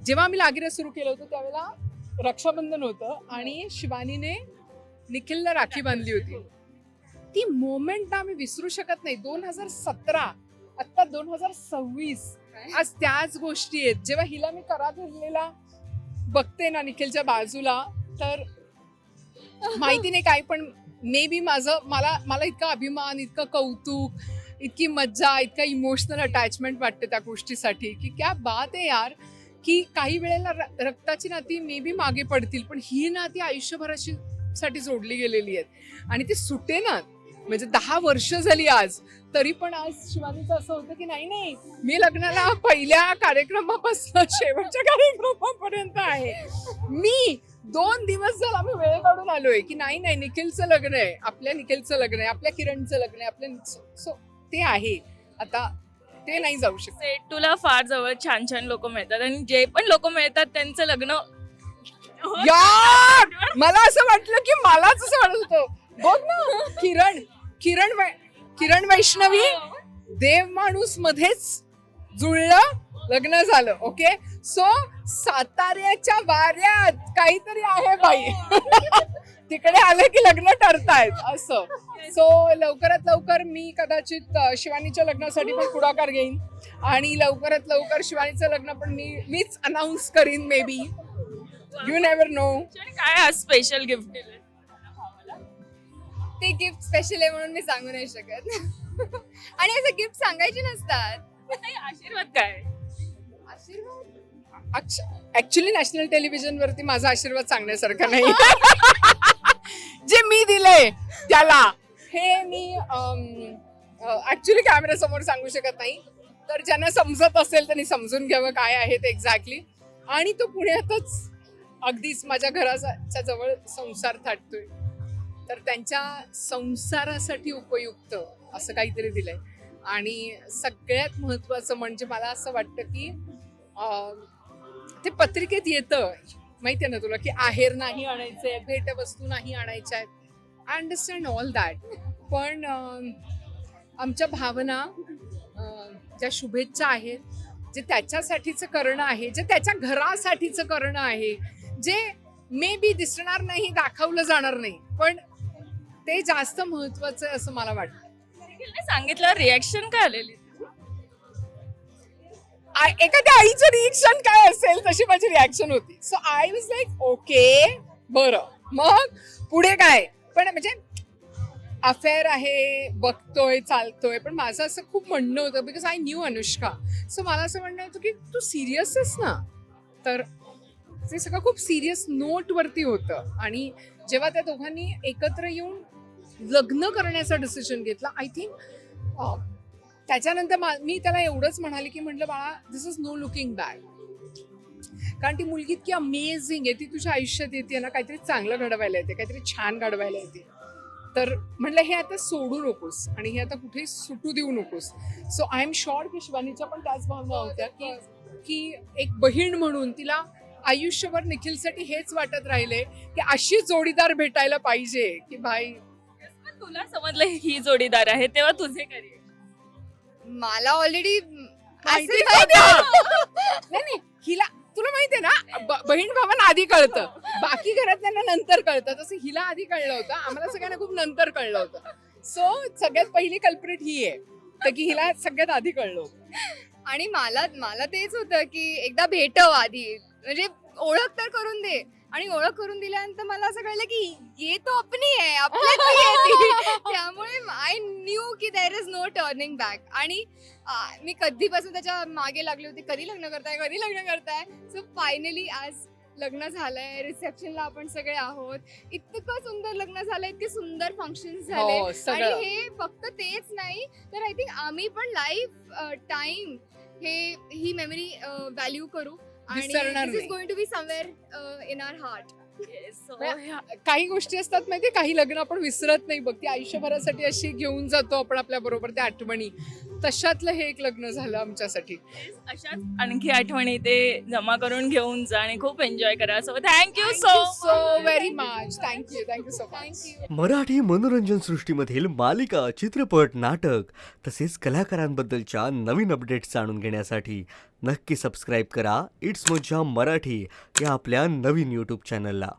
जेव्हा आम्ही लागिरं सुरू केलं होतं त्यावेळेला रक्षाबंधन होतं आणि शिवानीने निखिलला राखी बांधली होती. ती मोमेंट ना आम्ही विसरू शकत नाही. 2017, आता 2026, आज त्याच गोष्टी आहेत. जेव्हा हिला मी करा धरलेला बघते ना निखिलच्या बाजूला, तर माहिती नाही काय, पण मे बी मला इतका अभिमान, इतकं कौतुक, इतकी मज्जा, इतका इमोशनल अटॅचमेंट वाटते त्या गोष्टीसाठी की क्या बात आहे यार. की काही वेळेला रक्ताची नाती मे बी मागे पडतील, पण ही नाती आयुष्यभराची साठी जोडली गेलेली आहेत आणि ती सुटे ना. म्हणजे 10 वर्ष झाली आज, तरी पण आज शिवानीचं असं होतं की नाही मी लग्नाला पहिल्या कार्यक्रमापासून शेवटच्या कार्यक्रमापर्यंत आहे. मी 2 दिवस झाला मी वेळ काढून आलोय की नाही निखिलचं लग्न आहे, आपल्या निखिलचं लग्न आहे, आपल्या किरणचं लग्न आहे, आपल्या ते आहे. आता ते नाही जाऊ शकत. तुला फार जवळ छान छान लोक मिळतात आणि जे पण लोक मिळतात त्यांचं लग्न यार मला असं वाटलं की मलाच असं वाटत होतं. बघ ना किरण वैष्णवी देव माणूस मध्येच जुळलं, लग्न झालं. ओके, सो साताऱ्याच्या वाऱ्यात काहीतरी आहे बाई. तिकडे आलं की लग्न ठरतायत असं. सो लवकरात लवकर मी कदाचित शिवानीच्या लग्नासाठी पण पुढाकार घेईन आणि लवकरात लवकर शिवानीचं लग्न पण मीच अनाऊन्स करीन may be. You never know. काय आज स्पेशल गिफ्ट दिलं? ते गिफ्ट स्पेशल आहे म्हणून मी सांगू नाही शकत. आणि असं गिफ्ट सांगायचे नसतात. आशीर्वाद काय? ऍक्च्युली नॅशनल टेलिव्हिजन वरती माझा आशीर्वाद सांगण्यासारखा नाही. जे मी दिलंय त्याला हे मी ऍक्च्युली कॅमेरा समोर सांगू शकत नाही. तर ज्यांना समजत असेल त्यांनी समजून घ्यावं काय आहे ते एक्झॅक्टली. आणि तो पुण्यातच अगदीच माझ्या घराच्या जवळ संसार थाटतोय, तर त्यांच्या संसारासाठी उपयुक्त असं काहीतरी दिलंय. आणि सगळ्यात महत्वाचं म्हणजे मला असं वाटतं की ते पत्रिकेत येतं, माहितीये ना तुला, की आहेर नाही आणायचंय, भेटवस्तू नाही आणायच्या आहेत. I understand all that. पण आमच्या भावना, ज्या शुभेच्छा आहेत, जे त्याच्यासाठीचं करणं आहे, जे त्याच्या घरासाठीचं करणं आहे, जे मे बी दिसणार नाही, दाखवलं जाणार नाही, पण ते जास्त महत्वाचं आहे असं मला वाटतं. सांगितलं रिॲक्शन काय आलेली? एखाद्या आईचं रिएक्शन काय असेल तशी माझी रिॲक्शन होती. So I was like okay बरं, मग पुढे काय. पण म्हणजे अफेअर आहे, बघतोय, चालतोय, पण माझं असं खूप म्हणणं होतं because I new Anushka. So मला असं म्हणणं होतं की तू सिरियस आहेस ना. तर ते सगळं खूप सिरियस नोटवरती होतं. आणि जेव्हा त्या दोघांनी एकत्र येऊन लग्न करण्याचा डिसिजन घेतला, आय थिंक त्याच्यानंतर मी त्याला एवढंच म्हणाले की म्हटलं बाळा, दिस इज नो लुकिंग बॅक. कारण ती मुलगी इतकी अमेझिंग आहे, ती तुझ्या आयुष्यात येते ना, काहीतरी चांगलं घडवायला येते, काहीतरी छान घडवायला येते. तर म्हटलं हे आता सोडू नकोस आणि हे आता कुठेही सुटू देऊ नकोस. सो आय एम शुअर की शिवानीच्या पण त्याच भावना होत्या की एक बहीण म्हणून तिला आयुष्यभर निखिलसाठी हेच वाटत राहिले की अशी जोडीदार भेटायला पाहिजे की भाई. तुला समजलं ही जोडीदार आहे तेव्हा तुझे करिअर? मला ऑलरेडी नाही हिला तुला माहितीये ना, बहीण भावांना आधी कळतं, बाकी घरातल्यांना नंतर कळतं. तसं हिला आधी कळलं होतं, आम्हाला सगळ्यांना खूप नंतर कळलं होतं. सो सगळ्यात पहिली कल्प्रिट ही आहे, तर की हिला सगळ्यात आधी कळलं होतं. आणि मला तेच होतं की एकदा भेटव आधी, म्हणजे ओळख तर करून दे. आणि ओळख करून दिल्यानंतर मला असं कळलं की ये तो अपनी आहे, आपल्यातली आहे ती. त्यामुळे आय न्यू की there is no turning back. आणि मी कधीपासून त्याच्या मागे लागली होती, कधी लग्न करताय. सो फायनली आज लग्न झालंय, रिसेप्शनला आपण सगळे आहोत. इतकं सुंदर लग्न झालंय, इतके सुंदर फंक्शन झाले. आणि हे फक्त तेच नाही तर आय थिंक आम्ही पण लाईफ टाइम ही मेमरी व्हॅल्यू करू. आणि this is going to be somewhere in our heart. काही गोष्टी असतात माहितीये, काही लग्न आपण विसरत नाही बघ, ती आयुष्यभरासाठी अशी घेऊन जातो आपण आपल्या बरोबर त्या आठवणी. तशातलं हे एक लग्न झालं आमच्यासाठी. अशाच आणखी आठवणी ते जमा करून घेऊन जा आणि खूप एन्जॉय करा. So thank you so very much. Thank you so much. Marathi मनोरंजन सृष्टीमधील मालिका, चित्रपट, नाटक तसेच कलाकारांबद्दलच्या नवीन अपडेट्स जाणून घेण्यासाठी नक्की सबस्क्राईब करा इट्स मज्जा मराठी या आपल्या नवीन यूट्यूब चॅनलला.